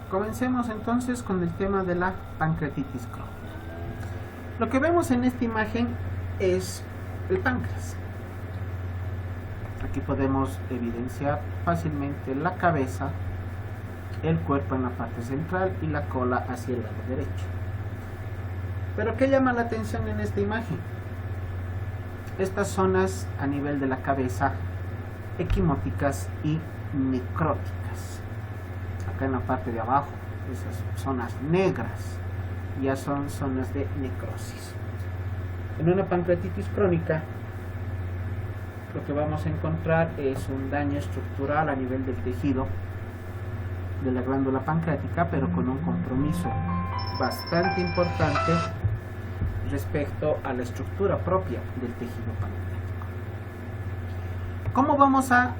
Comencemos entonces con el tema de la pancreatitis crónica. Lo que vemos en esta imagen es el páncreas. Aquí podemos evidenciar fácilmente la cabeza, el cuerpo en la parte central y la cola hacia el lado derecho. Pero ¿qué llama la atención en esta imagen? Estas zonas a nivel de la cabeza equimóticas y necróticas. Acá en la parte de abajo, esas zonas negras ya son zonas de necrosis. En una pancreatitis crónica, lo que vamos a encontrar es un daño estructural a nivel del tejido de la glándula pancreática, pero con un compromiso bastante importante respecto a la estructura propia del tejido pancreático. ¿Cómo vamos a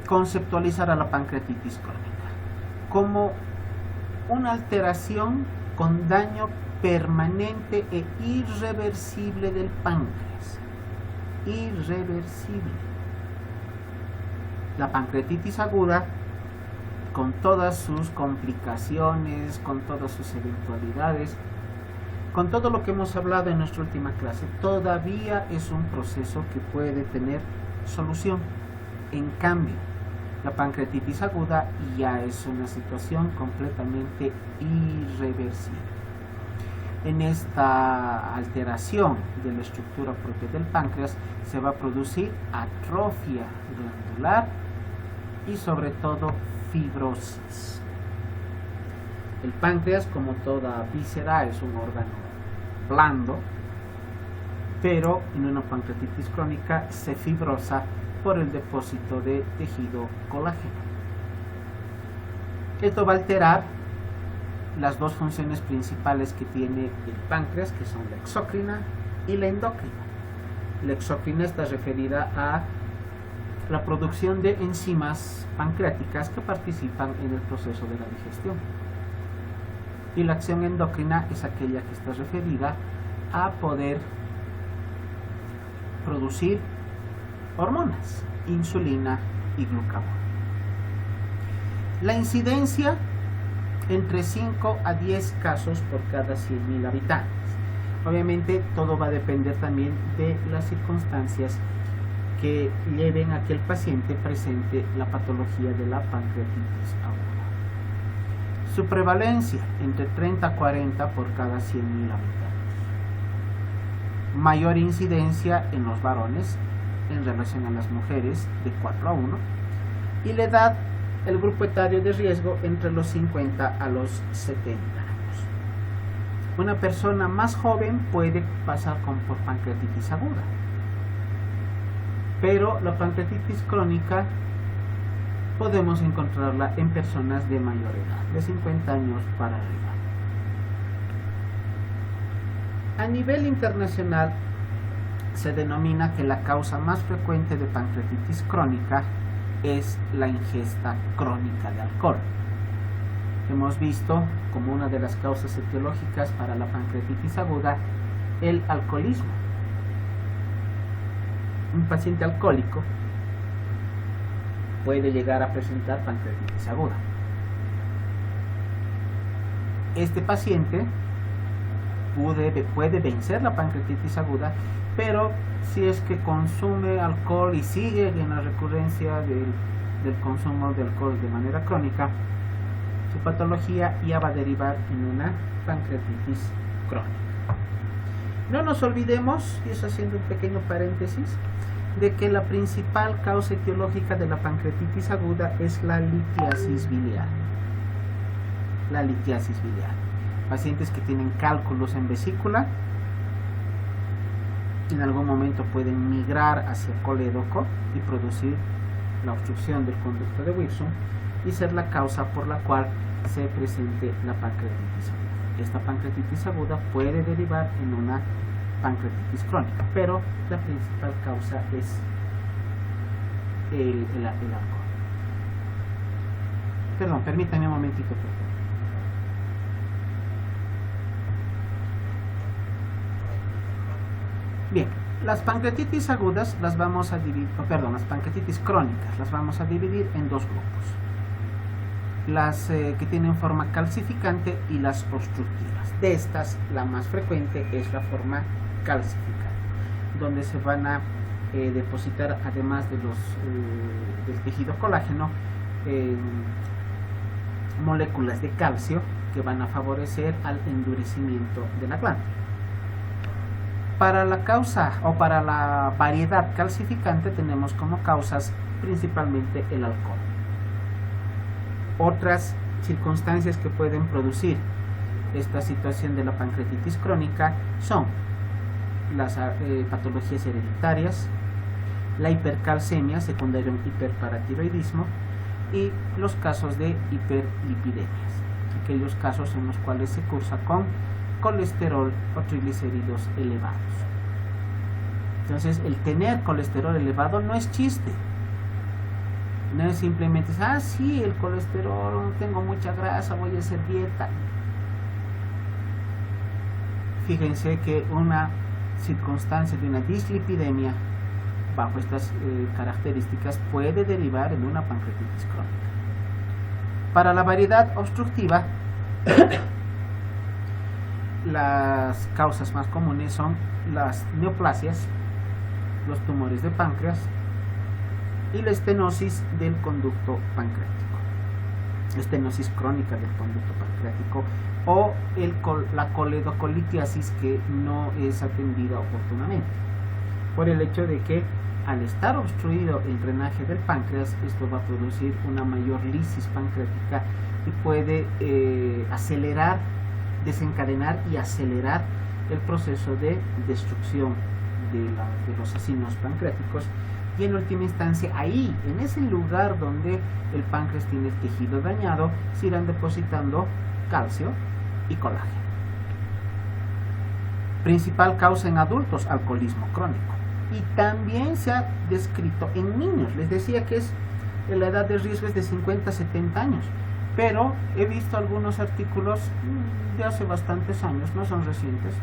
conceptualizar a la pancreatitis crónica? Como una alteración con daño permanente e irreversible del páncreas. Irreversible. La pancreatitis aguda, con todas sus complicaciones, con todas sus eventualidades, con todo lo que hemos hablado en nuestra última clase, todavía es un proceso que puede tener solución. En cambio, la pancreatitis aguda ya es una situación completamente irreversible. En esta alteración de la estructura propia del páncreas se va a producir atrofia glandular y sobre todo fibrosis. El páncreas, como toda víscera, es un órgano blando, pero en una pancreatitis crónica se fibrosa por el depósito de tejido colágeno. Esto va a alterar las dos funciones principales que tiene el páncreas, que son la exócrina y la endocrina. La exócrina está referida a la producción de enzimas pancreáticas que participan en el proceso de la digestión. Y la acción endocrina es aquella que está referida a poder producir hormonas, insulina y glucagón. La incidencia entre 5 a 10 casos por cada 100.000 habitantes. Obviamente todo va a depender también de las circunstancias que lleven a que el paciente presente la patología de la pancreatitis aguda. Su prevalencia entre 30 a 40 por cada 100.000 habitantes. Mayor incidencia en los varones en relación a las mujeres, de 4 a 1, y la edad, el grupo etario de riesgo, entre los 50 a los 70 años. Una persona más joven puede pasar por pancreatitis aguda, pero la pancreatitis crónica podemos encontrarla en personas de mayor edad, de 50 años para arriba. A nivel internacional, se denomina que la causa más frecuente de pancreatitis crónica es la ingesta crónica de alcohol. Hemos visto como una de las causas etiológicas para la pancreatitis aguda el alcoholismo. Un paciente alcohólico puede llegar a presentar pancreatitis aguda. Este paciente puede vencer la pancreatitis aguda, pero si es que consume alcohol y sigue en la recurrencia del consumo de alcohol de manera crónica, su patología ya va a derivar en una pancreatitis crónica. No nos olvidemos, y eso haciendo un pequeño paréntesis, de que la principal causa etiológica de la pancreatitis aguda es la litiasis biliar. La litiasis biliar. Pacientes que tienen cálculos en vesícula en algún momento pueden migrar hacia colédoco y producir la obstrucción del conducto de Wilson y ser la causa por la cual se presente la pancreatitis aguda. Esta pancreatitis aguda puede derivar en una pancreatitis crónica, pero la principal causa es el alcohol. Perdón, permítanme un momentito, por favor. Bien, las pancreatitis agudas las vamos a dividir, las pancreatitis crónicas las vamos a dividir en dos grupos. las que tienen forma calcificante y las obstructivas. De estas, la más frecuente es la forma calcificante, donde se van a depositar, además de del tejido colágeno, moléculas de calcio que van a favorecer al endurecimiento de la glándula. Para la causa o para la variedad calcificante tenemos como causas principalmente el alcohol. Otras circunstancias que pueden producir esta situación de la pancreatitis crónica son las patologías hereditarias, la hipercalcemia secundaria a un hiperparatiroidismo y los casos de hiperlipidemias, aquellos casos en los cuales se cursa con colesterol o triglicéridos elevados. Entonces, el tener colesterol elevado no es chiste. No es simplemente, sí, el colesterol, tengo mucha grasa, voy a hacer dieta. Fíjense que una circunstancia de una dislipidemia bajo estas características puede derivar en una pancreatitis crónica. Para la variedad obstructiva, las causas más comunes son las neoplasias, los tumores de páncreas y la estenosis del conducto pancreático, estenosis crónica del conducto pancreático, o la coledocolitiasis que no es atendida oportunamente, por el hecho de que al estar obstruido el drenaje del páncreas, esto va a producir una mayor lisis pancreática y puede desencadenar y acelerar el proceso de destrucción de los acinos pancreáticos, y en última instancia ahí, en ese lugar donde el páncreas tiene el tejido dañado, se irán depositando calcio y colágeno. Principal causa en adultos, alcoholismo crónico, y también se ha descrito en niños. Les decía que la edad de riesgo es de 50 a 70 años, pero he visto algunos artículos de hace bastantes años, no son recientes,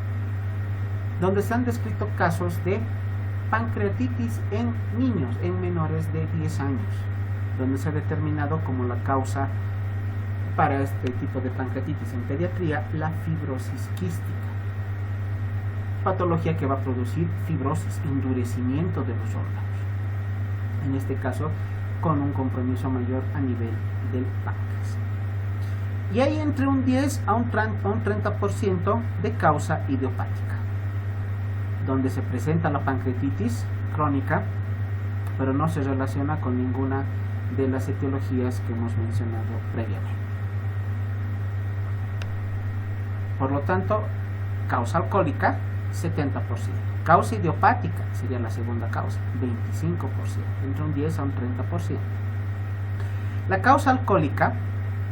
donde se han descrito casos de pancreatitis en niños, en menores de 10 años, donde se ha determinado como la causa para este tipo de pancreatitis en pediatría la fibrosis quística, patología que va a producir fibrosis, endurecimiento de los órganos, en este caso con un compromiso mayor a nivel del páncreas. Y hay entre un 10 a un 30% de causa idiopática, donde se presenta la pancreatitis crónica, pero no se relaciona con ninguna de las etiologías que hemos mencionado previamente. Por lo tanto, causa alcohólica, 70%. Causa idiopática sería la segunda causa, 25%, entre un 10 a un 30%. La causa alcohólica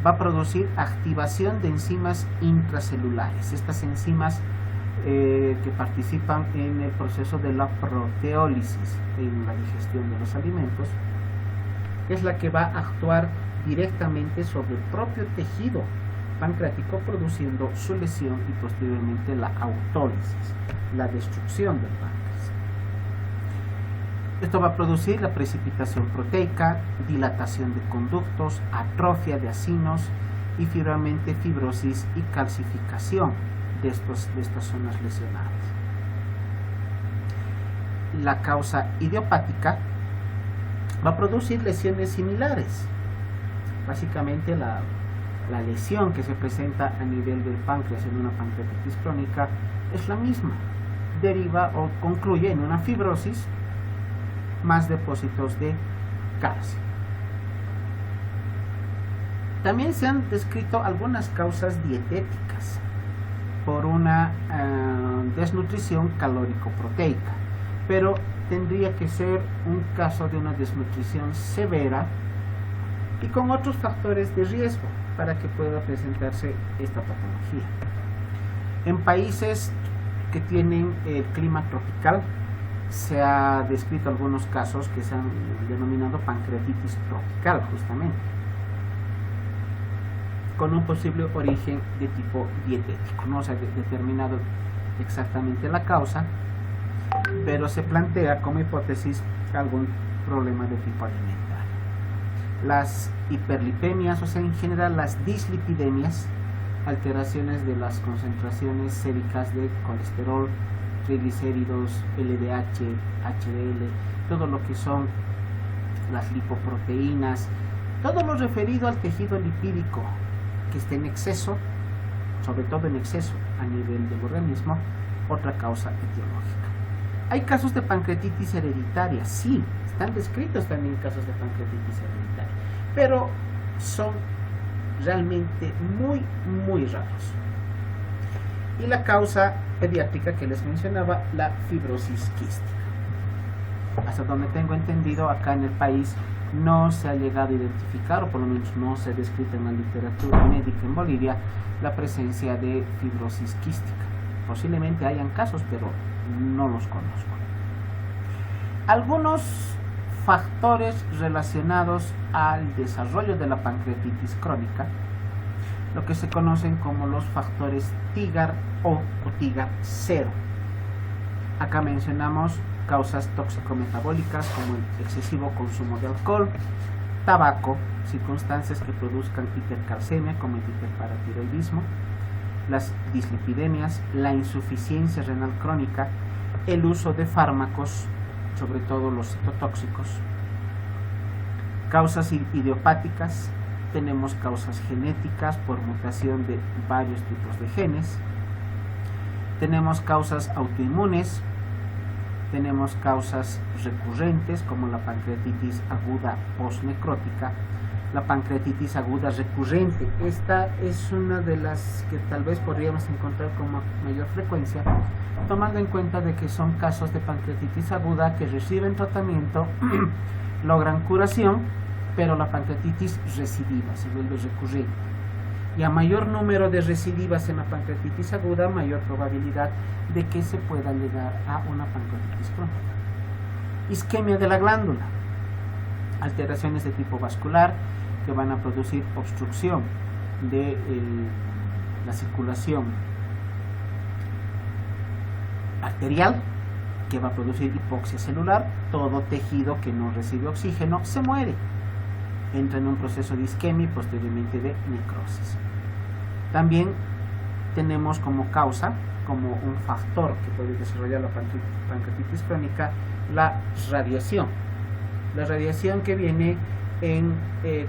va a producir activación de enzimas intracelulares. Estas enzimas que participan en el proceso de la proteólisis en la digestión de los alimentos, es la que va a actuar directamente sobre el propio tejido pancreático, produciendo su lesión y posteriormente la autólisis, la destrucción del páncreas. Esto va a producir la precipitación proteica, dilatación de conductos, atrofia de acinos y finalmente fibrosis y calcificación de estas zonas lesionadas. La causa idiopática va a producir lesiones similares. Básicamente la lesión que se presenta a nivel del páncreas en una pancreatitis crónica es la misma. Deriva o concluye en una fibrosis más depósitos de calcio. También se han descrito algunas causas dietéticas por una desnutrición calórico-proteica, pero tendría que ser un caso de una desnutrición severa y con otros factores de riesgo para que pueda presentarse esta patología. En países que tienen el clima tropical se ha descrito algunos casos que se han denominado pancreatitis tropical, justamente, con un posible origen de tipo dietético. No se ha determinado exactamente la causa, pero se plantea como hipótesis algún problema de tipo alimentario. las hiperlipemias, o sea, en general las dislipidemias, alteraciones de las concentraciones séricas de colesterol, triglicéridos, LDH, HDL, todo lo que son las lipoproteínas, todo lo referido al tejido lipídico que esté en exceso, sobre todo en exceso a nivel del organismo, otra causa etiológica. Hay casos de pancreatitis hereditaria, sí, están descritos también casos de pancreatitis hereditaria, pero son realmente muy raros. Y la causa pediátrica que les mencionaba, la fibrosis quística. Hasta donde tengo entendido, acá en el país no se ha llegado a identificar, o por lo menos no se ha descrito en la literatura médica en Bolivia, la presencia de fibrosis quística. Posiblemente hayan casos, pero no los conozco. Algunos factores relacionados al desarrollo de la pancreatitis crónica, lo que se conocen como los factores TIGAR o TIGAR 0. Acá mencionamos causas tóxico-metabólicas como el excesivo consumo de alcohol, tabaco, circunstancias que produzcan hipercalcemia como el hiperparatiroidismo, las dislipidemias, la insuficiencia renal crónica, el uso de fármacos, sobre todo los citotóxicos, causas idiopáticas, tenemos causas genéticas por mutación de varios tipos de genes, tenemos causas autoinmunes, tenemos causas recurrentes como la pancreatitis aguda postnecrótica, la pancreatitis aguda recurrente. Esta es una de las que tal vez podríamos encontrar con mayor frecuencia, tomando en cuenta de que son casos de pancreatitis aguda que reciben tratamiento, logran curación, pero la pancreatitis recidiva se vuelve recurrente. Y a mayor número de recidivas en la pancreatitis aguda, mayor probabilidad de que se pueda llegar a una pancreatitis crónica. Isquemia de la glándula, alteraciones de tipo vascular que van a producir obstrucción de la circulación arterial, que va a producir hipoxia celular. Todo tejido que no recibe oxígeno se muere, entra en un proceso de isquemia y posteriormente de necrosis. También tenemos como causa, como un factor que puede desarrollar la pancreatitis crónica, la radiación. La radiación que viene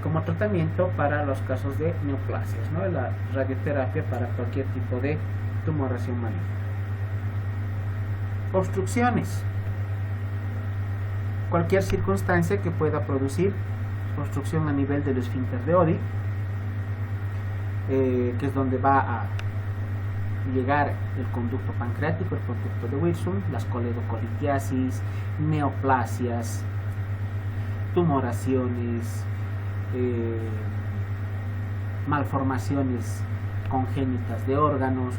como tratamiento para los casos de neoplasias, ¿no? La radioterapia para cualquier tipo de tumoración maligna. Obstrucciones. Cualquier circunstancia que pueda producir obstrucción a nivel del esfínter de Oddi, que es donde va a llegar el conducto pancreático, el conducto de Wirsum, las coledocolitiasis, neoplasias, tumoraciones, malformaciones congénitas de órganos.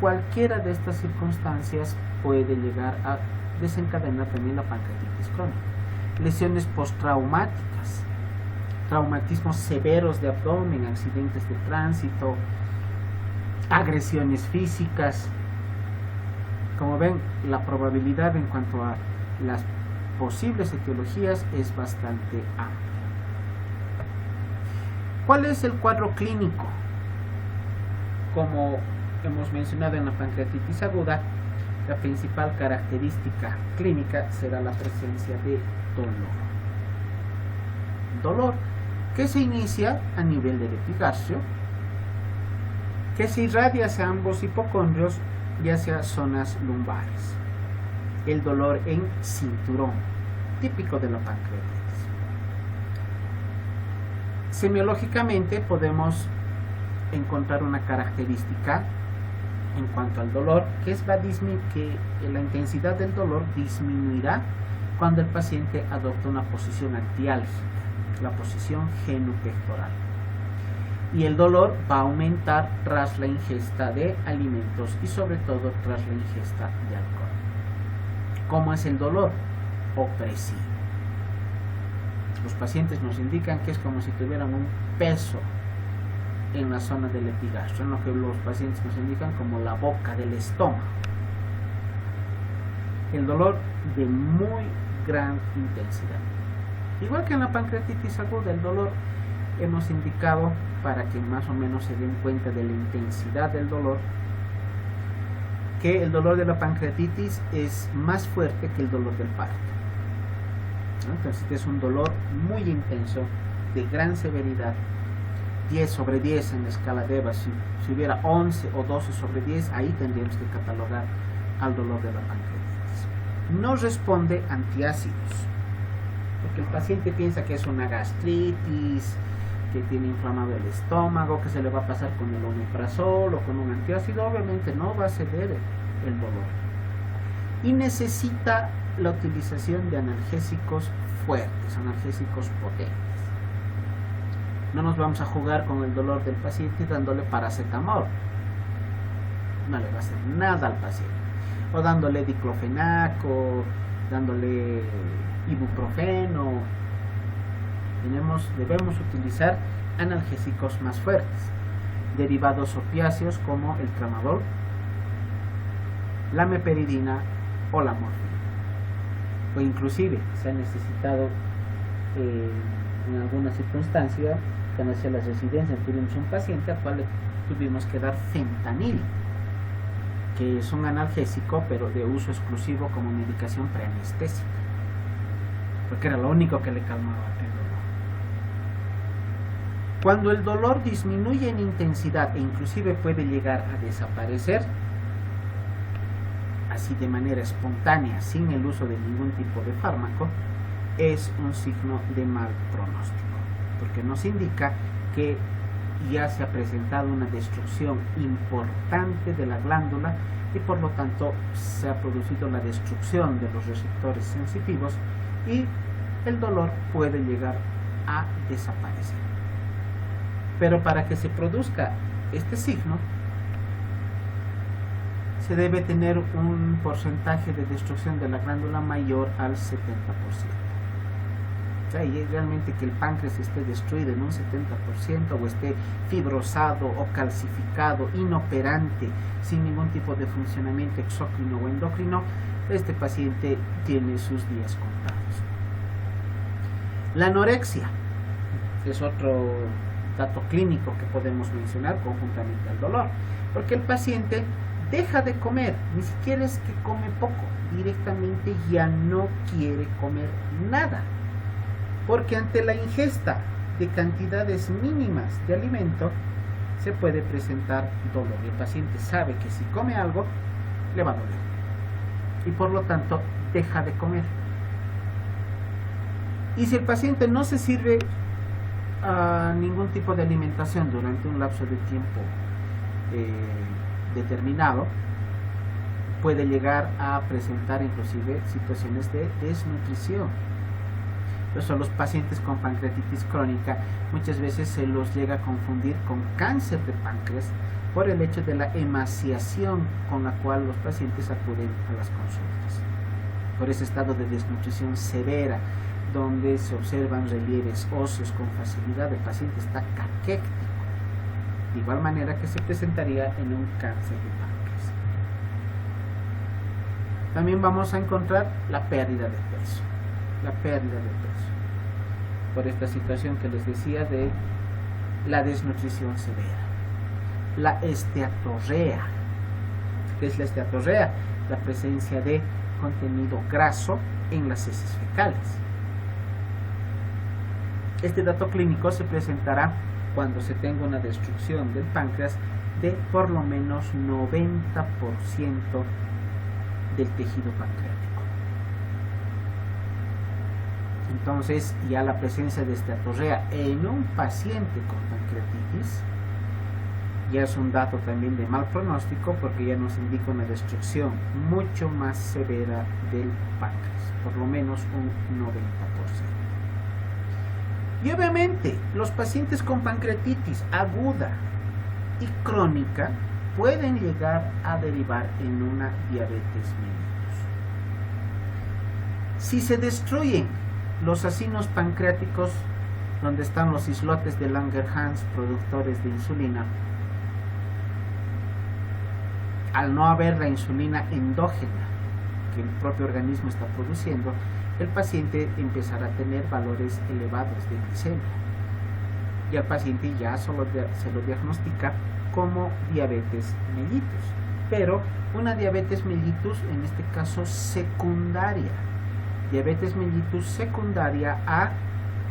Cualquiera de estas circunstancias puede llegar a desencadenar también la pancreatitis crónica. Lesiones postraumáticas, traumatismos severos de abdomen, accidentes de tránsito, agresiones físicas. Como ven, la probabilidad en cuanto a las posibles etiologías es bastante amplia. ¿Cuál es el cuadro clínico? Como hemos mencionado en la pancreatitis aguda, la principal característica clínica será la presencia de dolor. Dolor que se inicia a nivel del epigastrio, que se irradia hacia ambos hipocondrios y hacia zonas lumbares. El dolor en cinturón, típico de la pancreatitis. Semiológicamente podemos encontrar una característica en cuanto al dolor, que la intensidad del dolor disminuirá cuando el paciente adopta una posición antiálgica, la posición genupectoral. Y el dolor va a aumentar tras la ingesta de alimentos y sobre todo tras la ingesta de alcohol. ¿Cómo es el dolor? Opresivo. Los pacientes nos indican que es como si tuvieran un peso en la zona del epigastrio, en lo que los pacientes nos indican como la boca del estómago. El dolor de muy gran intensidad. Igual que en la pancreatitis aguda, el dolor hemos indicado, para que más o menos se den cuenta de la intensidad del dolor, que el dolor de la pancreatitis es más fuerte que el dolor del parto, ¿no? Entonces es un dolor muy intenso, de gran severidad, 10 sobre 10 en la escala de Eva. Si hubiera 11 o 12 sobre 10, ahí tendríamos que catalogar al dolor de la pancreatitis. No responde antiácidos, porque el paciente piensa que es una gastritis, que tiene inflamado el estómago, que se le va a pasar con el omeprazol o con un antiácido. Obviamente no va a ceder el dolor. Y necesita la utilización de analgésicos fuertes, analgésicos potentes. No nos vamos a jugar con el dolor del paciente dándole paracetamol. No le va a hacer nada al paciente. O dándole diclofenaco, dándole ibuprofeno. Debemos utilizar analgésicos más fuertes, derivados opiáceos como el tramadol, la meperidina o la morfina. O inclusive se ha necesitado en alguna circunstancia, cuando hacía la residencia, tuvimos un paciente al cual le tuvimos que dar fentanil, que es un analgésico pero de uso exclusivo como medicación preanestésica, porque era lo único que le calmaba el dolor. Cuando el dolor disminuye en intensidad e inclusive puede llegar a desaparecer, así de manera espontánea, sin el uso de ningún tipo de fármaco, es un signo de mal pronóstico, porque nos indica que ya se ha presentado una destrucción importante de la glándula y por lo tanto se ha producido la destrucción de los receptores sensitivos y el dolor puede llegar a desaparecer. Pero para que se produzca este signo, se debe tener un porcentaje de destrucción de la glándula mayor al 70%. O sea, y realmente que el páncreas esté destruido en un 70% o esté fibrosado o calcificado, inoperante, sin ningún tipo de funcionamiento exócrino o endocrino, este paciente tiene sus días contados. La anorexia es otro dato clínico que podemos mencionar conjuntamente al dolor, porque el paciente deja de comer, ni siquiera es que come poco, directamente ya no quiere comer nada, porque ante la ingesta de cantidades mínimas de alimento se puede presentar dolor. El paciente sabe que si come algo le va a doler y por lo tanto deja de comer. Y si el paciente no se sirve ningún tipo de alimentación durante un lapso de tiempo determinado, puede llegar a presentar inclusive situaciones de desnutrición. Por eso los pacientes con pancreatitis crónica muchas veces se los llega a confundir con cáncer de páncreas por el hecho de la emaciación con la cual los pacientes acuden a las consultas, por ese estado de desnutrición severa donde se observan relieves óseos con facilidad. El paciente está caquético, de igual manera que se presentaría en un cáncer de páncreas. También vamos a encontrar la pérdida de peso, por esta situación que les decía de la desnutrición severa. La esteatorrea. ¿Qué es la esteatorrea? La presencia de contenido graso en las heces fecales. Este dato clínico se presentará cuando se tenga una destrucción del páncreas de por lo menos 90% del tejido pancreático. Entonces, ya la presencia de esteatorrea en un paciente con pancreatitis ya es un dato también de mal pronóstico, porque ya nos indica una destrucción mucho más severa del páncreas, por lo menos un 90%. Y obviamente los pacientes con pancreatitis aguda y crónica pueden llegar a derivar en una diabetes mellitus. Si se destruyen los acinos pancreáticos, donde están los islotes de Langerhans productores de insulina, al no haber la insulina endógena que el propio organismo está produciendo, el paciente empezará a tener valores elevados de glicemia y al paciente ya se lo diagnostica como diabetes mellitus, pero una diabetes mellitus en este caso secundaria, diabetes mellitus secundaria a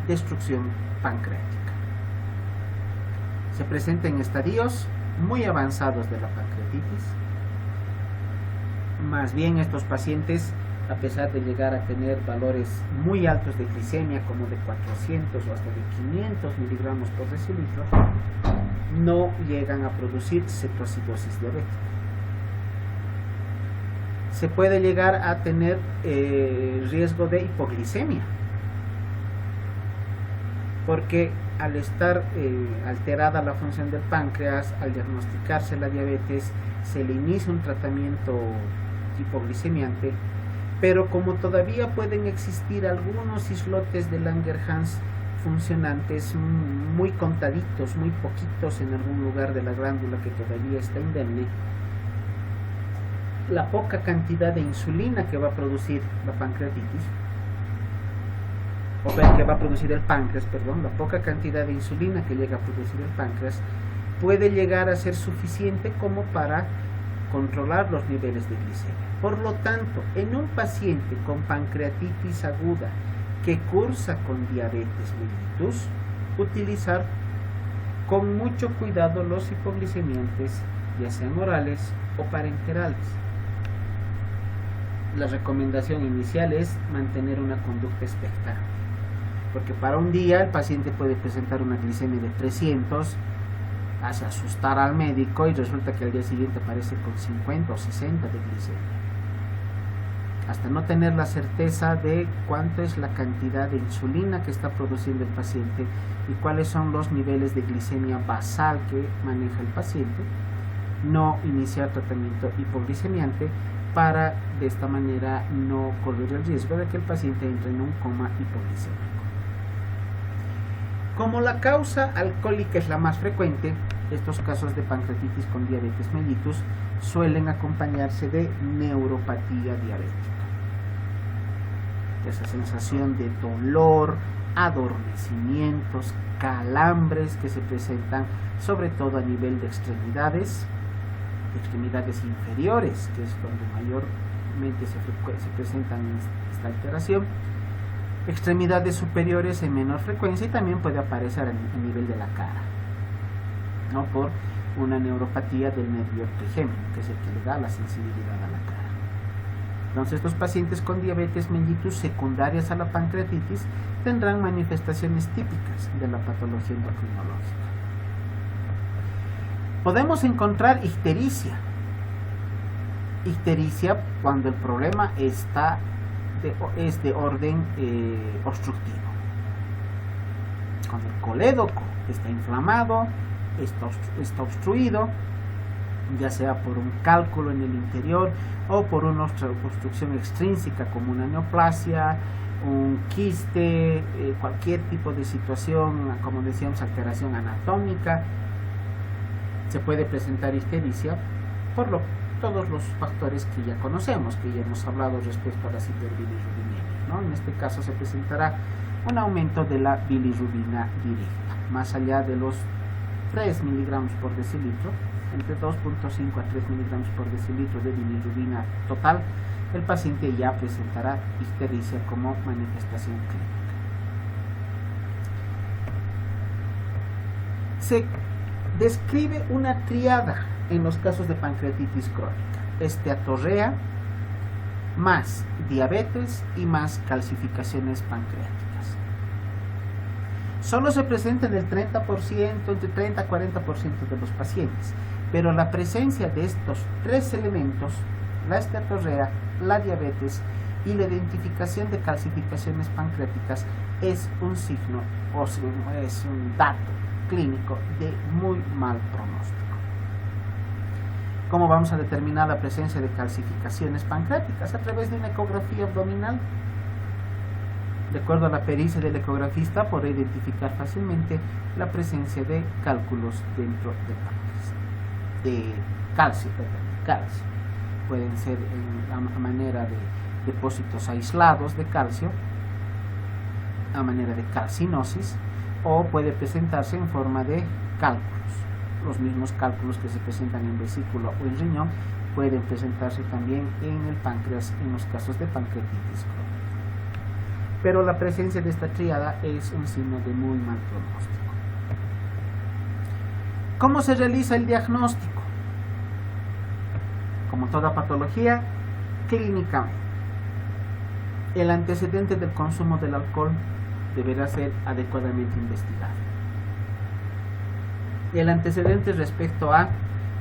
destrucción pancreática. Se presenta en estadios muy avanzados de la pancreatitis. Más bien estos pacientes, a pesar de llegar a tener valores muy altos de glicemia, como de 400 o hasta de 500 miligramos por decilitro, no llegan a producir cetoacidosis diabética. Se puede llegar a tener riesgo de hipoglicemia, porque al estar alterada la función del páncreas, al diagnosticarse la diabetes, se le inicia un tratamiento hipoglicemiante, pero como todavía pueden existir algunos islotes de Langerhans funcionantes muy contaditos, muy poquitos en algún lugar de la glándula que todavía está indemne, la poca cantidad de insulina que va a producir la pancreatitis, o que va a producir el páncreas, la poca cantidad de insulina que llega a producir el páncreas puede llegar a ser suficiente como para controlar los niveles de glicemia. Por lo tanto, en un paciente con pancreatitis aguda que cursa con diabetes mellitus, utilizar con mucho cuidado los hipoglicemiantes, ya sean orales o parenterales. La recomendación inicial es mantener una conducta expectante, porque para un día el paciente puede presentar una glicemia de 300, hace asustar al médico y resulta que al día siguiente aparece con 50 o 60 de glicemia. Hasta no tener la certeza de cuánto es la cantidad de insulina que está produciendo el paciente y cuáles son los niveles de glicemia basal que maneja el paciente, no iniciar tratamiento hipoglicemiante para de esta manera no correr el riesgo de que el paciente entre en un coma hipoglicémico. Como la causa alcohólica es la más frecuente, estos casos de pancreatitis con diabetes mellitus suelen acompañarse de neuropatía diabética. Esa sensación de dolor, adormecimientos, calambres que se presentan sobre todo a nivel de extremidades inferiores, que es donde mayormente se presentan esta alteración. Extremidades superiores en menor frecuencia y también puede aparecer a nivel de la cara, ¿no? Por una neuropatía del nervio trigémino, que es el que le da la sensibilidad a la cara. Entonces, estos pacientes con diabetes mellitus secundarias a la pancreatitis tendrán manifestaciones típicas de la patología endocrinológica. Podemos encontrar ictericia cuando el problema es de orden obstructivo. Cuando el colédoco está inflamado, está obstruido, ya sea por un cálculo en el interior o por una obstrucción extrínseca como una neoplasia, un quiste, cualquier tipo de situación, como decíamos, alteración anatómica, se puede presentar ictericia por todos los factores que ya conocemos, que ya hemos hablado respecto a la hiperbilirrubinemia, ¿no? En este caso se presentará un aumento de la bilirrubina directa, más allá de los 3 miligramos por decilitro, entre 2.5 a 3 miligramos por decilitro de bilirrubina total, el paciente ya presentará ictericia como manifestación clínica. Se describe una triada en los casos de pancreatitis crónica: esteatorrea, más diabetes y más calcificaciones pancreáticas. Solo se presenta en el 30%, entre 30 a 40% de los pacientes, pero la presencia de estos 3 elementos, la esteatorrea, la diabetes y la identificación de calcificaciones pancreáticas, es un signo o es un dato clínico de muy mal pronóstico. ¿Cómo vamos a determinar la presencia de calcificaciones pancreáticas? A través de una ecografía abdominal. De acuerdo a la pericia del ecografista, podrá identificar fácilmente la presencia de cálculos dentro del páncreas, de calcio. Pueden ser a manera de depósitos aislados de calcio a manera de calcinosis, o puede presentarse en forma de cálculos. Los mismos cálculos que se presentan en vesícula o en riñón pueden presentarse también en el páncreas en los casos de pancreatitis crónica. Pero la presencia de esta tríada es un signo de muy mal pronóstico. ¿Cómo se realiza el diagnóstico? Como toda patología, clínicamente. El antecedente del consumo del alcohol deberá ser adecuadamente investigado. El antecedente respecto a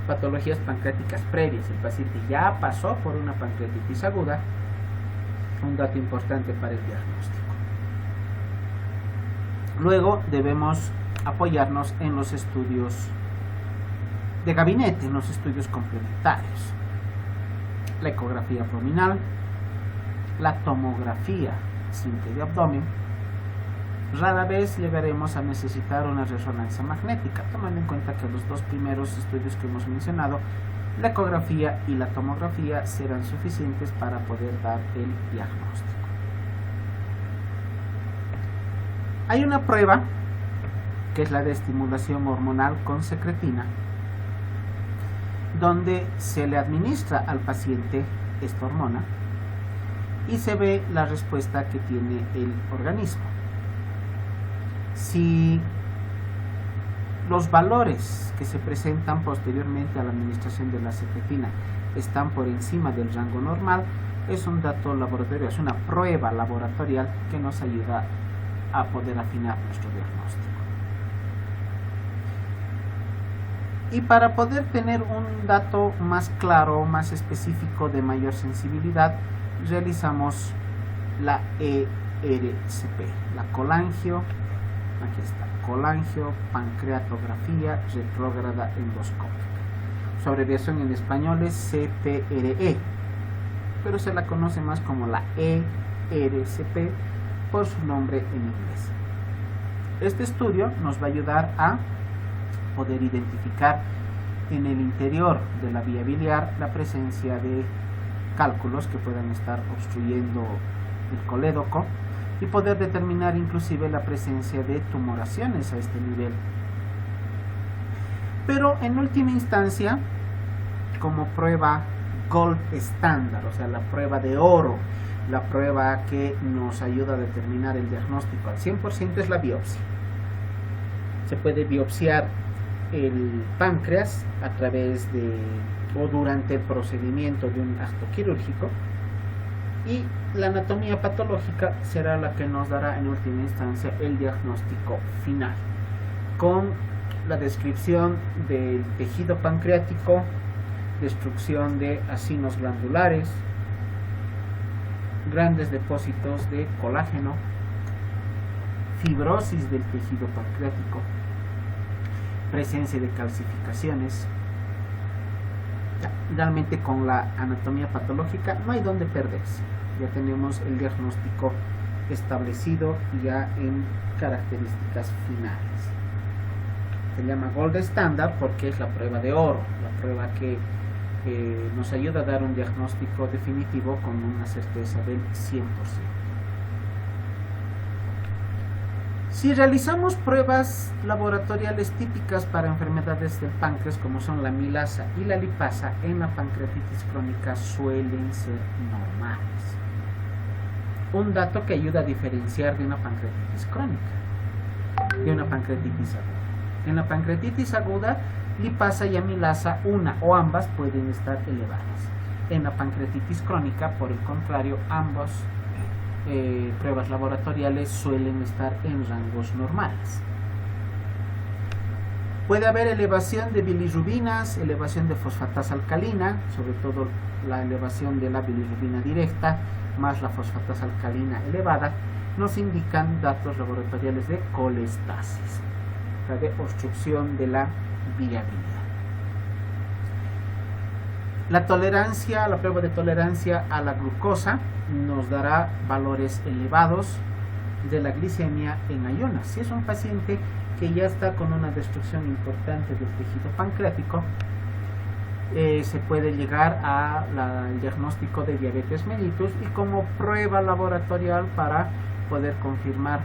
patologías pancreáticas previas, el paciente ya pasó por una pancreatitis aguda, un dato importante para el diagnóstico. Luego debemos apoyarnos en los estudios de gabinete, en los estudios complementarios. La ecografía abdominal, la tomografía simple de abdomen. Rara vez llegaremos a necesitar una resonancia magnética, tomando en cuenta que los dos primeros estudios que hemos mencionado, la ecografía y la tomografía, serán suficientes para poder dar el diagnóstico. Hay una prueba, que es la de estimulación hormonal con secretina, donde se le administra al paciente esta hormona y se ve la respuesta que tiene el organismo. Si los valores que se presentan posteriormente a la administración de la secretina están por encima del rango normal, es un dato laboratorio, es una prueba laboratorial que nos ayuda a poder afinar nuestro diagnóstico. Y para poder tener un dato más claro, más específico, de mayor sensibilidad, realizamos la ERCP, la aquí está, colangiopancreatografía retrógrada endoscópica. Su abreviación en español es CPRE, pero se la conoce más como la ERCP por su nombre en inglés. Este estudio nos va a ayudar a poder identificar en el interior de la vía biliar la presencia de cálculos que puedan estar obstruyendo el colédoco y poder determinar inclusive la presencia de tumoraciones a este nivel. Pero en última instancia, como prueba gold estándar, o sea, la prueba de oro, la prueba que nos ayuda a determinar el diagnóstico al 100%, es la biopsia. Se puede biopsiar el páncreas a través de o durante el procedimiento de un acto quirúrgico, y la anatomía patológica será la que nos dará en última instancia el diagnóstico final, con la descripción del tejido pancreático, destrucción de acinos glandulares, grandes depósitos de colágeno, fibrosis del tejido pancreático, presencia de calcificaciones. Realmente con la anatomía patológica no hay donde perderse. Ya tenemos el diagnóstico establecido ya en características finales. Se llama Gold Standard porque es la prueba de oro, la prueba que nos ayuda a dar un diagnóstico definitivo con una certeza del 100%. Si realizamos pruebas laboratoriales típicas para enfermedades del páncreas, como son la amilasa y la lipasa, en la pancreatitis crónica suelen ser normales. Un dato que ayuda a diferenciar de una pancreatitis crónica, de una pancreatitis aguda. En la pancreatitis aguda, lipasa y amilasa, una o ambas, pueden estar elevadas. En la pancreatitis crónica, por el contrario, ambos pruebas laboratoriales suelen estar en rangos normales. Puede haber elevación de bilirrubinas, elevación de fosfatasa alcalina, sobre todo la elevación de la bilirrubina directa más la fosfatasa alcalina elevada, nos indican datos laboratoriales de colestasis, o sea, de obstrucción de la viabilidad. La tolerancia, la prueba de tolerancia a la glucosa nos dará valores elevados de la glicemia en ayunas. Si es un paciente que ya está con una destrucción importante del tejido pancreático, se puede llegar al diagnóstico de diabetes mellitus, y como prueba laboratorial para poder confirmar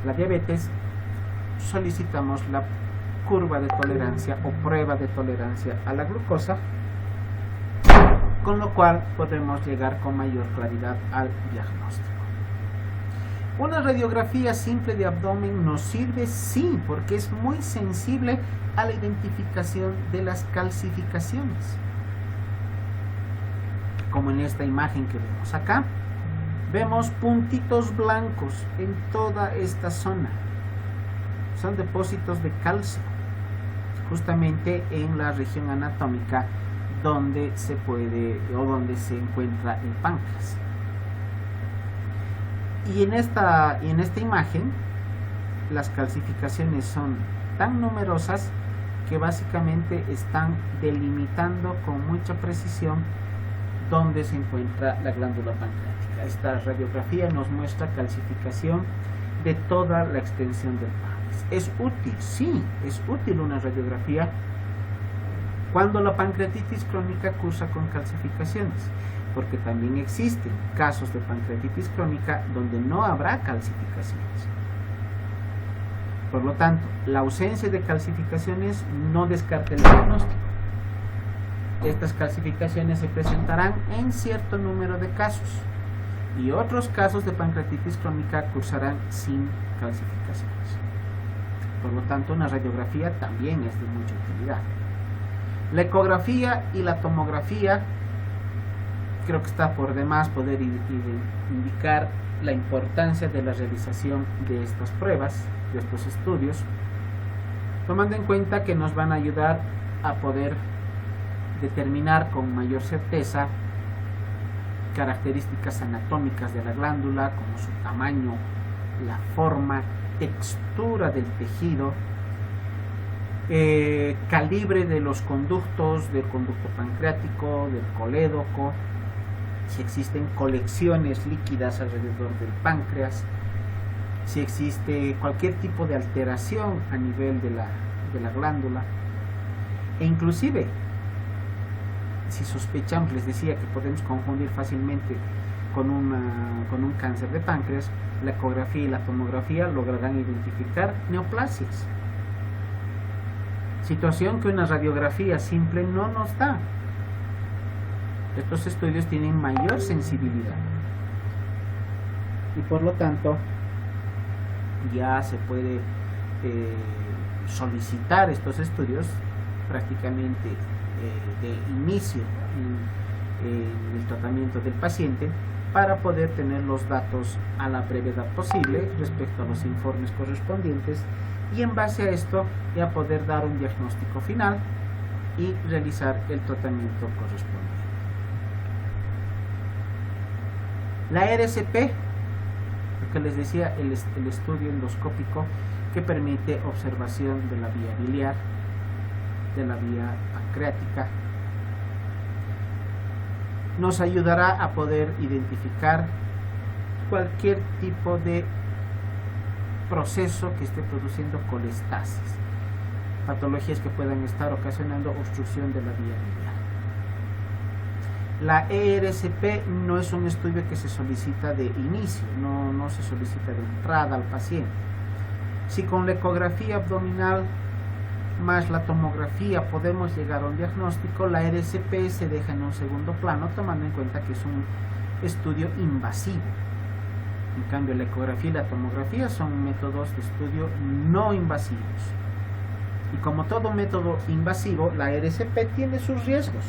la diabetes solicitamos la curva de tolerancia o prueba de tolerancia a la glucosa, con lo cual podemos llegar con mayor claridad al diagnóstico. Una radiografía simple de abdomen nos sirve, sí, porque es muy sensible a la identificación de las calcificaciones. Como en esta imagen que vemos acá, vemos puntitos blancos en toda esta zona. Son depósitos de calcio, justamente en la región anatómica donde se puede o donde se encuentra el páncreas. Y en esta imagen las calcificaciones son tan numerosas que básicamente están delimitando con mucha precisión dónde se encuentra la glándula pancreática. Esta radiografía nos muestra calcificación de toda la extensión del páncreas. ¿Es útil? Sí, es útil una radiografía cuando la pancreatitis crónica cursa con calcificaciones, porque también existen casos de pancreatitis crónica donde no habrá calcificaciones. Por lo tanto, la ausencia de calcificaciones no descarta el diagnóstico. Estas calcificaciones se presentarán en cierto número de casos, y otros casos de pancreatitis crónica cursarán sin calcificaciones. Por lo tanto, una radiografía también es de mucha utilidad. La ecografía y la tomografía, creo que está por demás poder indicar la importancia de la realización de estas pruebas, de estos estudios, tomando en cuenta que nos van a ayudar a poder determinar con mayor certeza características anatómicas de la glándula, como su tamaño, la forma, textura del tejido, calibre de los conductos, del conducto pancreático, del colédoco, si existen colecciones líquidas alrededor del páncreas, si existe cualquier tipo de alteración a nivel de la glándula, e inclusive si sospechamos, les decía que podemos confundir fácilmente con un cáncer de páncreas, la ecografía y la tomografía lograrán identificar neoplasias, situación que una radiografía simple no nos da. Estos estudios tienen mayor sensibilidad y por lo tanto ya se puede solicitar estos estudios prácticamente de inicio en el tratamiento del paciente, para poder tener los datos a la brevedad posible respecto a los informes correspondientes, y en base a esto ya poder dar un diagnóstico final y realizar el tratamiento correspondiente. La RCP, lo que les decía, el estudio endoscópico que permite observación de la vía biliar, de la vía pancreática, nos ayudará a poder identificar cualquier tipo de proceso que esté produciendo colestasis, patologías que puedan estar ocasionando obstrucción de la vía biliar. La ERCP no es un estudio que se solicita de inicio, no se solicita de entrada al paciente. Si con la ecografía abdominal más la tomografía podemos llegar a un diagnóstico, la RCP se deja en un segundo plano, tomando en cuenta que es un estudio invasivo. En cambio, la ecografía y la tomografía son métodos de estudio no invasivos. Y como todo método invasivo, la RCP tiene sus riesgos.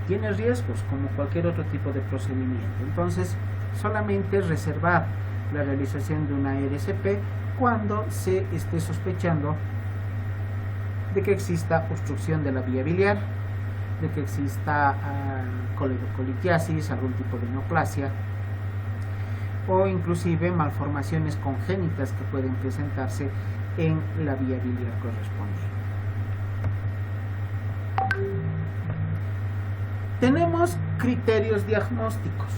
Tiene riesgos como cualquier otro tipo de procedimiento. Entonces, solamente reservar la realización de una RCP cuando se esté sospechando de que exista obstrucción de la vía biliar, de que exista coledocolitiasis, algún tipo de neoplasia, o inclusive malformaciones congénitas que pueden presentarse en la vía biliar correspondiente. Tenemos criterios diagnósticos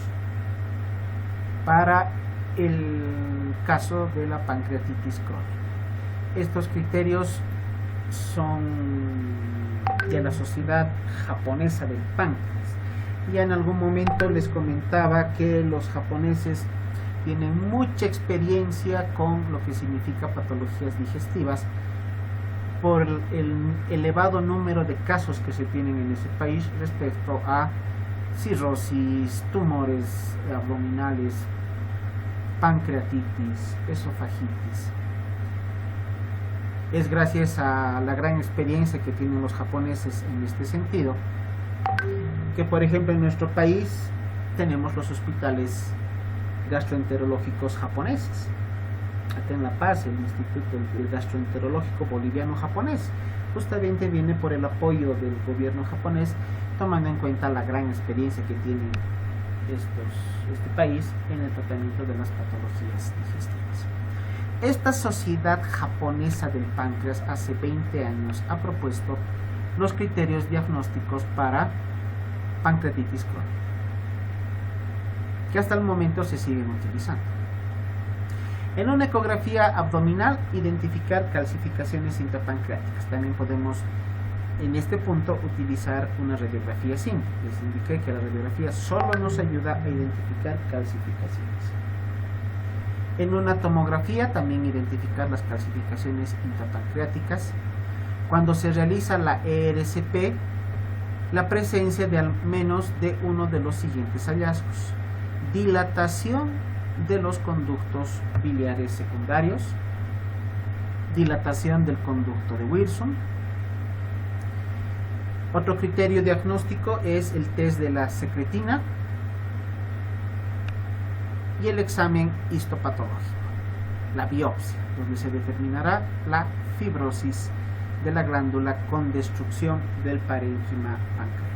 para el caso de la pancreatitis crónica. Estos criterios son y a la Sociedad Japonesa del Páncreas. Ya en algún momento les comentaba que los japoneses tienen mucha experiencia con lo que significa patologías digestivas por el elevado número de casos que se tienen en ese país respecto a cirrosis, tumores abdominales, pancreatitis, esofagitis. Es gracias a la gran experiencia que tienen los japoneses en este sentido que, por ejemplo, en nuestro país tenemos los hospitales gastroenterológicos japoneses. Acá en La Paz, el Instituto Gastroenterológico Boliviano-Japonés justamente viene por el apoyo del gobierno japonés, tomando en cuenta la gran experiencia que tiene este país en el tratamiento de las patologías digestivas. Esta Sociedad Japonesa del Páncreas hace 20 años ha propuesto los criterios diagnósticos para pancreatitis crónica, que hasta el momento se siguen utilizando. En una ecografía abdominal, identificar calcificaciones intrapancreáticas. También podemos, en este punto, utilizar una radiografía simple. Les indiqué que la radiografía solo nos ayuda a identificar calcificaciones. En una tomografía, también identificar las calcificaciones intrapancreáticas. Cuando se realiza la ERCP, la presencia de al menos de uno de los siguientes hallazgos: dilatación de los conductos biliares secundarios, dilatación del conducto de Wilson. Otro criterio diagnóstico es el test de la secretina y el examen histopatológico, la biopsia, donde se determinará la fibrosis de la glándula con destrucción del parénquima pancreático.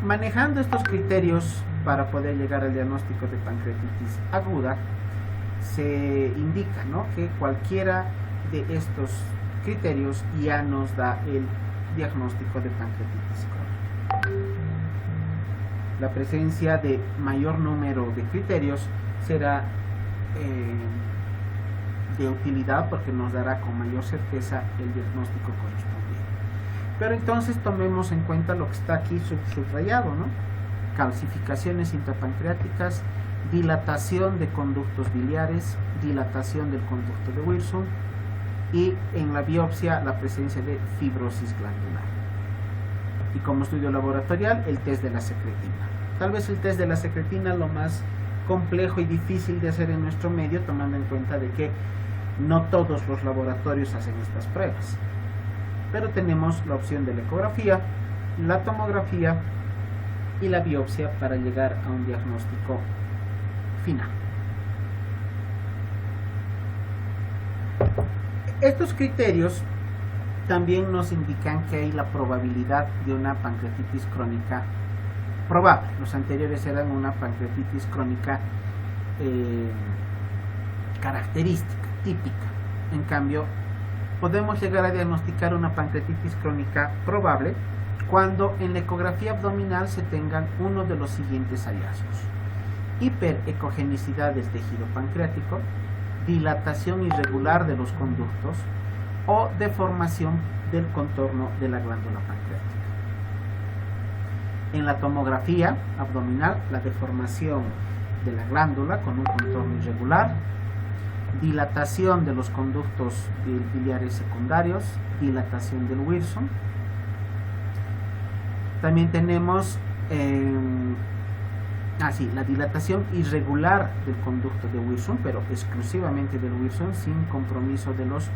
Manejando estos criterios para poder llegar al diagnóstico de pancreatitis aguda, se indica, ¿no?, que cualquiera de estos criterios ya nos da el diagnóstico de pancreatitis crónica. La presencia de mayor número de criterios será de utilidad porque nos dará con mayor certeza el diagnóstico correspondiente. Pero entonces tomemos en cuenta lo que está aquí subrayado, ¿no? Calcificaciones intrapancreáticas, dilatación de conductos biliares, dilatación del conducto de Wilson y en la biopsia la presencia de fibrosis glandular. Y como estudio laboratorial, el test de la secretina. Tal vez el test de la secretina lo más complejo y difícil de hacer en nuestro medio, tomando en cuenta de que no todos los laboratorios hacen estas pruebas. Pero tenemos la opción de la ecografía, la tomografía y la biopsia para llegar a un diagnóstico final. Estos criterios también nos indican que hay la probabilidad de una pancreatitis crónica probable. Los anteriores eran una pancreatitis crónica característica, típica. En cambio, podemos llegar a diagnosticar una pancreatitis crónica probable cuando en la ecografía abdominal se tengan uno de los siguientes hallazgos: hiperecogenicidad del tejido pancreático, dilatación irregular de los conductos o deformación del contorno de la glándula pancreática. En la tomografía abdominal, la deformación de la glándula con un contorno irregular, dilatación de los conductos biliares secundarios, dilatación del Wilson. También tenemos la dilatación irregular del conducto de Wilson, pero exclusivamente del Wilson, sin compromiso de los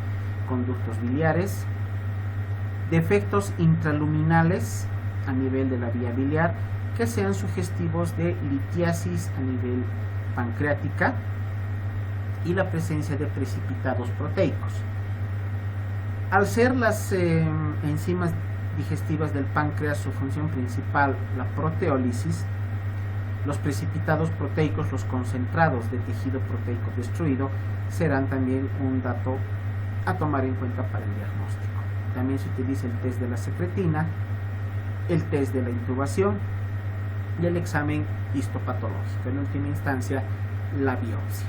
conductos biliares. Defectos intraluminales a nivel de la vía biliar que sean sugestivos de litiasis a nivel pancreática y la presencia de precipitados proteicos. Al ser las enzimas digestivas del páncreas su función principal la proteólisis, los precipitados proteicos, los concentrados de tejido proteico destruido, serán también un dato a tomar en cuenta para el diagnóstico. También se utiliza el test de la secretina, el test de la intubación y el examen histopatológico. En última instancia, la biopsia.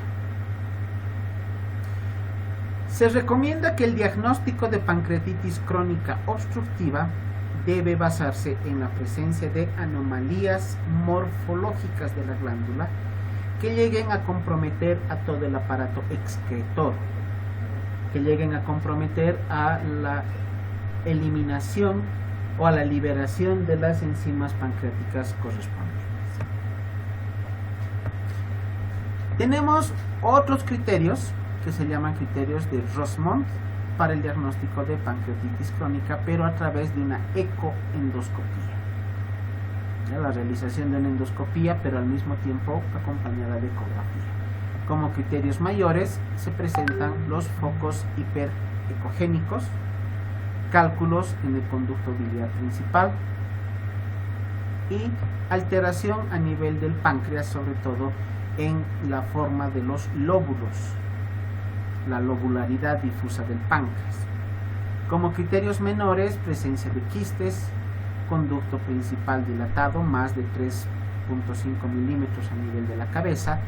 Se recomienda que el diagnóstico de pancreatitis crónica obstructiva debe basarse en la presencia de anomalías morfológicas de la glándula que lleguen a comprometer a todo el aparato excretor, que lleguen a comprometer a la eliminación o a la liberación de las enzimas pancreáticas correspondientes. Tenemos otros criterios que se llaman criterios de Rosemont para el diagnóstico de pancreatitis crónica, pero a través de una ecoendoscopía. La realización de una endoscopía, pero al mismo tiempo acompañada de ecografía. Como criterios mayores se presentan los focos hiperecogénicos, cálculos en el conducto biliar principal y alteración a nivel del páncreas, sobre todo en la forma de los lóbulos, la lobularidad difusa del páncreas. Como criterios menores, presencia de quistes, conducto principal dilatado más de 3.5 milímetros a nivel de la cabeza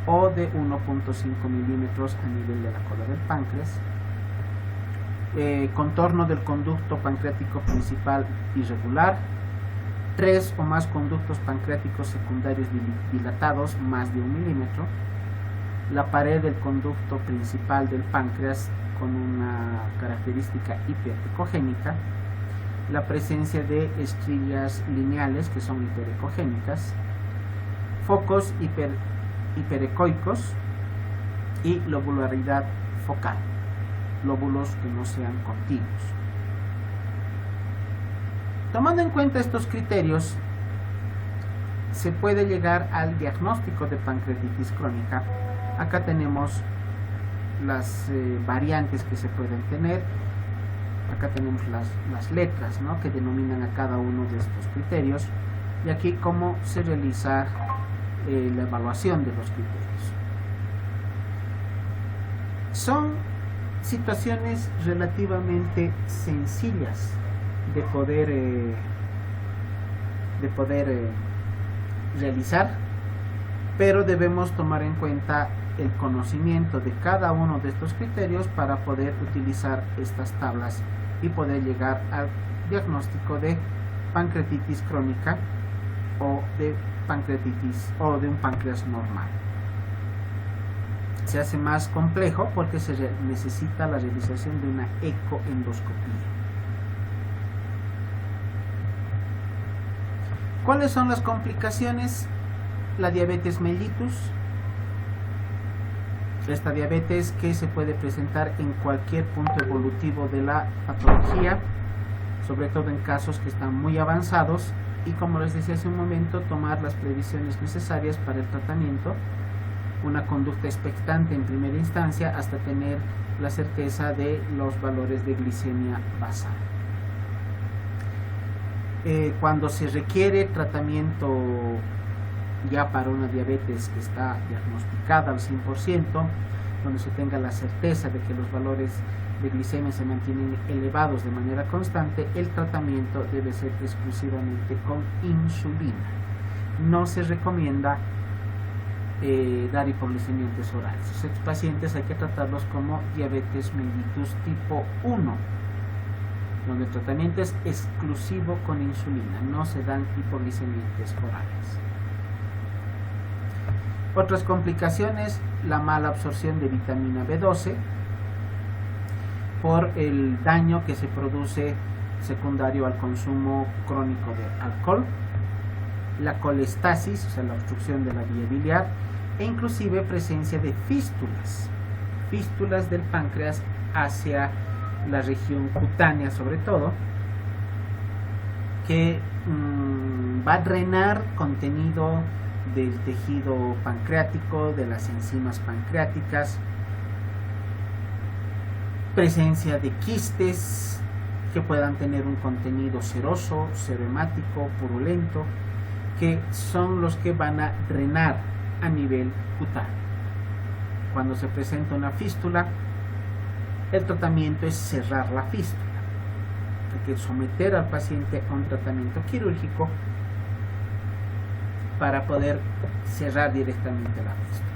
o de 1.5 milímetros a nivel de la cola del páncreas, contorno del conducto pancreático principal irregular, 3 o más conductos pancreáticos secundarios dilatados más de 1 milímetro, la pared del conducto principal del páncreas con una característica hiperecogénica, la presencia de estrías lineales que son hiperecogénicas, focos hiperecoicos y lobularidad focal, lóbulos que no sean contiguos. Tomando en cuenta estos criterios, se puede llegar al diagnóstico de pancreatitis crónica. Acá tenemos las variantes que se pueden tener. Acá tenemos las letras, ¿no?, que denominan a cada uno de estos criterios, y aquí cómo se realiza la evaluación de los criterios. Son situaciones relativamente sencillas de poder realizar, pero debemos tomar en cuenta el conocimiento de cada uno de estos criterios para poder utilizar estas tablas y poder llegar al diagnóstico de pancreatitis crónica o de pancreatitis o de un páncreas normal. Se hace más complejo porque se necesita la realización de una ecoendoscopía. ¿Cuáles son las complicaciones? La diabetes mellitus. Esta diabetes que se puede presentar en cualquier punto evolutivo de la patología, sobre todo en casos que están muy avanzados, y como les decía hace un momento, tomar las previsiones necesarias para el tratamiento, una conducta expectante en primera instancia hasta tener la certeza de los valores de glicemia basal. Cuando se requiere tratamiento ya para una diabetes que está diagnosticada al 100%, donde se tenga la certeza de que los valores de glicemia se mantienen elevados de manera constante, el tratamiento debe ser exclusivamente con insulina. No se recomienda dar hipoglicemiantes orales. Estos pacientes hay que tratarlos como diabetes mellitus tipo 1, donde el tratamiento es exclusivo con insulina, no se dan hipoglicemiantes orales. Otras complicaciones: la mala absorción de vitamina B12 por el daño que se produce secundario al consumo crónico de alcohol, la colestasis, o sea, la obstrucción de la vía biliar, e inclusive presencia de fístulas del páncreas hacia la región cutánea, sobre todo, que va a drenar contenido del tejido pancreático, de las enzimas pancreáticas, presencia de quistes que puedan tener un contenido seroso, serohemático, purulento, que son los que van a drenar a nivel cutáneo. Cuando se presenta una fístula, el tratamiento es cerrar la fístula. Hay que someter al paciente a un tratamiento quirúrgico para poder cerrar directamente la fístula.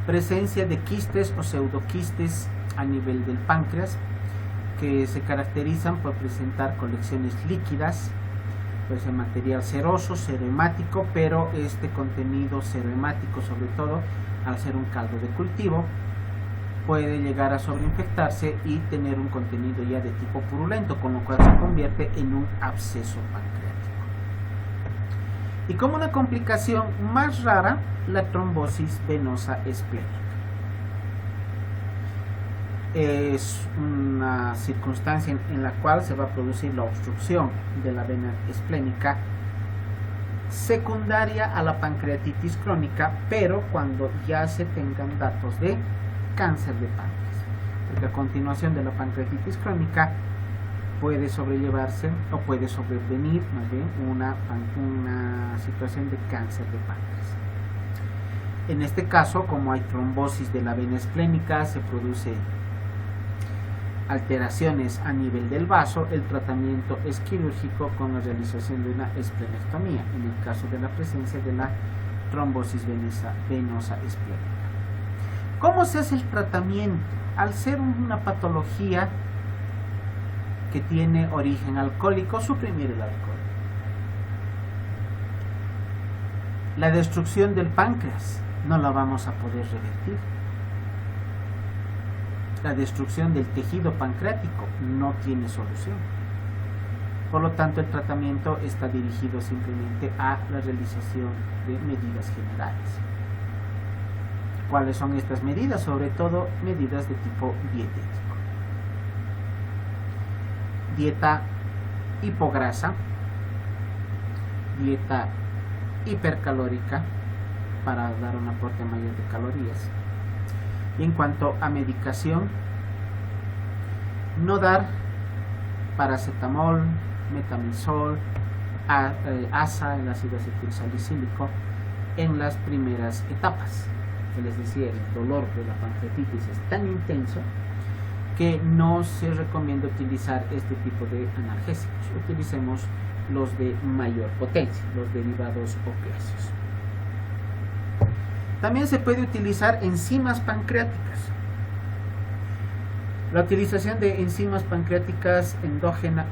presencia de quistes o pseudoquistes a nivel del páncreas, que se caracterizan por presentar colecciones líquidas, pues de material ceroso, serohemático, pero este contenido serohemático, sobre todo al ser un caldo de cultivo, puede llegar a sobreinfectarse y tener un contenido ya de tipo purulento, con lo cual se convierte en un absceso pancreático. Y como una complicación más rara, la trombosis venosa esplénica. Es una circunstancia en la cual se va a producir la obstrucción de la vena esplénica secundaria a la pancreatitis crónica, pero cuando ya se tengan datos de cáncer de páncreas, porque a continuación de la pancreatitis crónica puede sobrellevarse o puede sobrevenir más bien una situación de cáncer de páncreas. En este caso, como hay trombosis de la vena esplénica, se produce alteraciones a nivel del vaso, el tratamiento es quirúrgico con la realización de una esplenectomía, en el caso de la presencia de la trombosis venosa esplénica. ¿Cómo se hace el tratamiento? Al ser una patología que tiene origen alcohólico, suprimir el alcohol. La destrucción del páncreas no la vamos a poder revertir. La destrucción del tejido pancreático no tiene solución. Por lo tanto, el tratamiento está dirigido simplemente a la realización de medidas generales. ¿Cuáles son estas medidas? Sobre todo medidas de tipo dietético. Dieta hipograsa, dieta hipercalórica para dar un aporte mayor de calorías. Y en cuanto a medicación, no dar paracetamol, metamizol, ASA, el ácido acetilsalicílico, en las primeras etapas. Que les decía, el dolor de la pancreatitis es tan intenso que no se recomienda utilizar este tipo de analgésicos. Utilicemos los de mayor potencia, los derivados opiáceos. También se puede utilizar enzimas pancreáticas. La utilización de enzimas pancreáticas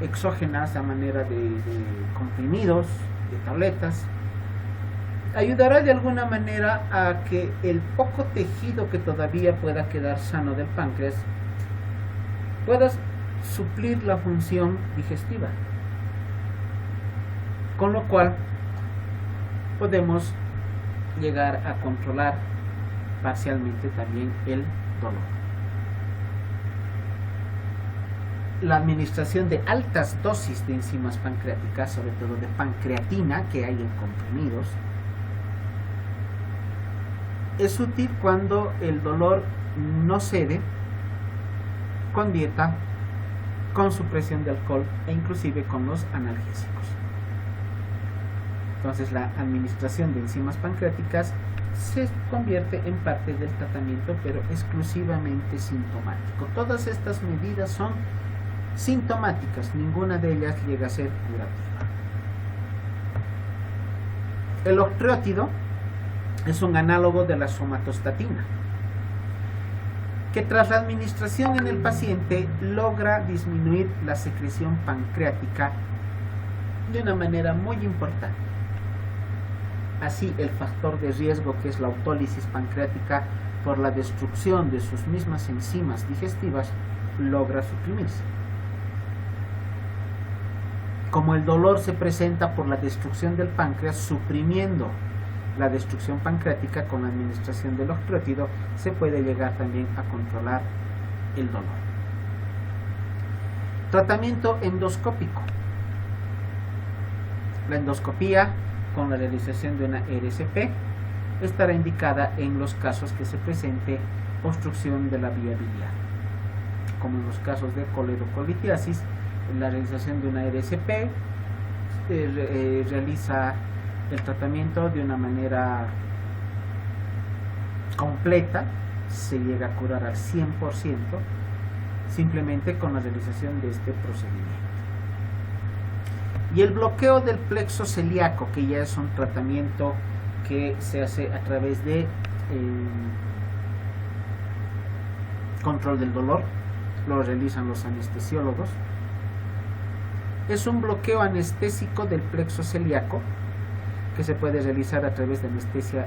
exógenas a manera de comprimidos, de tabletas, ayudará de alguna manera a que el poco tejido que todavía pueda quedar sano del páncreas pueda suplir la función digestiva, con lo cual podemos llegar a controlar parcialmente también el dolor. La administración de altas dosis de enzimas pancreáticas, sobre todo de pancreatina que hay en comprimidos, es útil cuando el dolor no cede, con dieta, con supresión de alcohol e inclusive con los analgésicos. Entonces la administración de enzimas pancreáticas se convierte en parte del tratamiento, pero exclusivamente sintomático. Todas estas medidas son sintomáticas, ninguna de ellas llega a ser curativa. El octreótido es un análogo de la somatostatina, que tras la administración en el paciente logra disminuir la secreción pancreática de una manera muy importante. Así, el factor de riesgo, que es la autólisis pancreática por la destrucción de sus mismas enzimas digestivas, logra suprimirse. Como el dolor se presenta por la destrucción del páncreas, suprimiendo la destrucción pancreática con la administración del octreótido, se puede llegar también a controlar el dolor. Tratamiento endoscópico. La endoscopía con la realización de una RCP estará indicada en los casos que se presente obstrucción de la vía biliar, como en los casos de coledocolitiasis. La realización de una RCP realiza el tratamiento de una manera completa, se llega a curar al 100% simplemente con la realización de este procedimiento. Y el bloqueo del plexo celíaco, que ya es un tratamiento que se hace a través de control del dolor, lo realizan los anestesiólogos. Es un bloqueo anestésico del plexo celíaco que se puede realizar a través de anestesia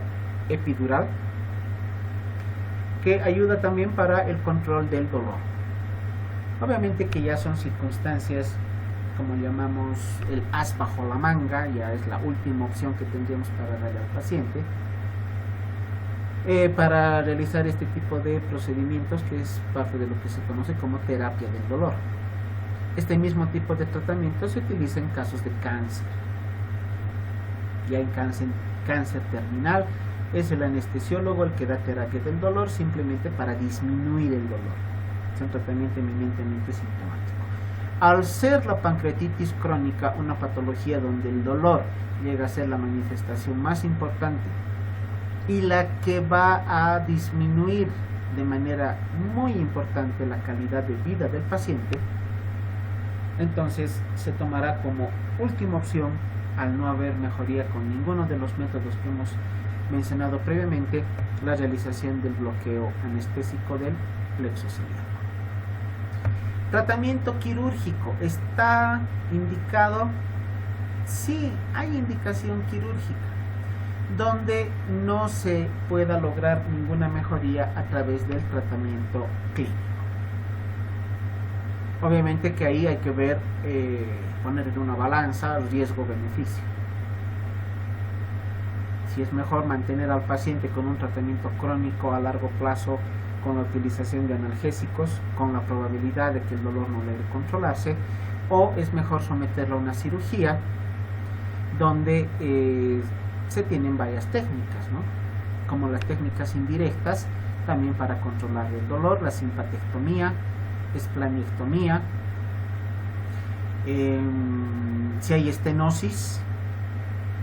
epidural, que ayuda también para el control del dolor. Obviamente que ya son circunstancias, como llamamos el as bajo la manga, ya es la última opción que tendríamos para darle al paciente para realizar este tipo de procedimientos, que es parte de lo que se conoce como terapia del dolor. Este mismo tipo de tratamiento se utiliza en casos de cáncer. Ya en cáncer terminal es el anestesiólogo el que da terapia del dolor simplemente para disminuir el dolor. Es un tratamiento eminentemente sintomático. Al ser la pancreatitis crónica una patología donde el dolor llega a ser la manifestación más importante y la que va a disminuir de manera muy importante la calidad de vida del paciente, entonces se tomará como última opción, al no haber mejoría con ninguno de los métodos que hemos mencionado previamente, la realización del bloqueo anestésico del plexo celíaco. Tratamiento quirúrgico. ¿Está indicado? Sí, hay indicación quirúrgica, donde no se pueda lograr ninguna mejoría a través del tratamiento clínico. Obviamente que ahí hay que ver, poner en una balanza riesgo-beneficio. Si es mejor mantener al paciente con un tratamiento crónico a largo plazo con la utilización de analgésicos, con la probabilidad de que el dolor no logre controlarse, o es mejor someterlo a una cirugía donde se tienen varias técnicas, ¿no? Como las técnicas indirectas, también para controlar el dolor, la simpatectomía, esplanectomía, si hay estenosis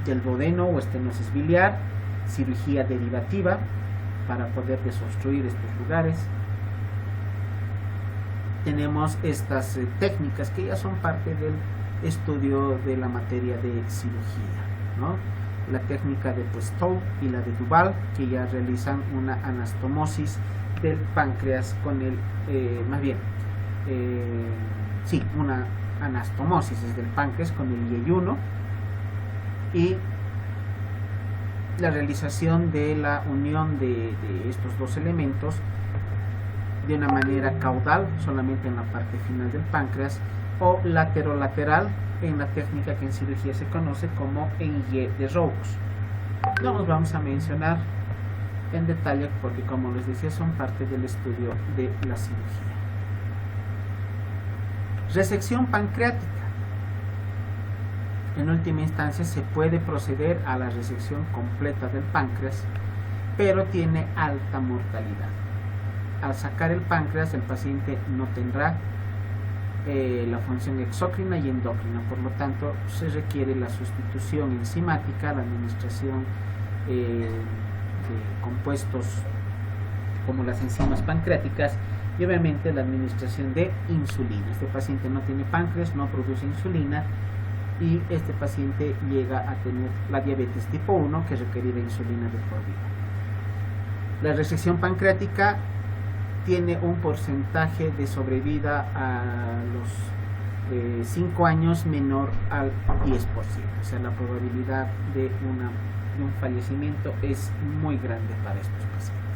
del duodeno o estenosis biliar, cirugía derivativa para poder desobstruir estos lugares. Tenemos estas técnicas que ya son parte del estudio de la materia de cirugía, ¿no? La técnica de Puestol y la de Duval, que ya realizan una anastomosis del páncreas con el, una anastomosis desde el páncreas con el IE1 y la realización de la unión de estos dos elementos de una manera caudal, solamente en la parte final del páncreas, o laterolateral en la técnica que en cirugía se conoce como EIE de Roux. No los vamos a mencionar en detalle porque, como les decía, son parte del estudio de la cirugía. Resección pancreática. En última instancia se puede proceder a la resección completa del páncreas, pero tiene alta mortalidad. Al sacar el páncreas, el paciente no tendrá la función exócrina y endocrina, por lo tanto se requiere la sustitución enzimática, la administración de compuestos como las enzimas pancreáticas y obviamente la administración de insulina. Este paciente no tiene páncreas, no produce insulina y este paciente llega a tener la diabetes tipo 1 que requerirá insulina de por vida. La resección pancreática tiene un porcentaje de sobrevida a los 5 años menor al 10%, o sea, la probabilidad de un fallecimiento es muy grande para estos pacientes.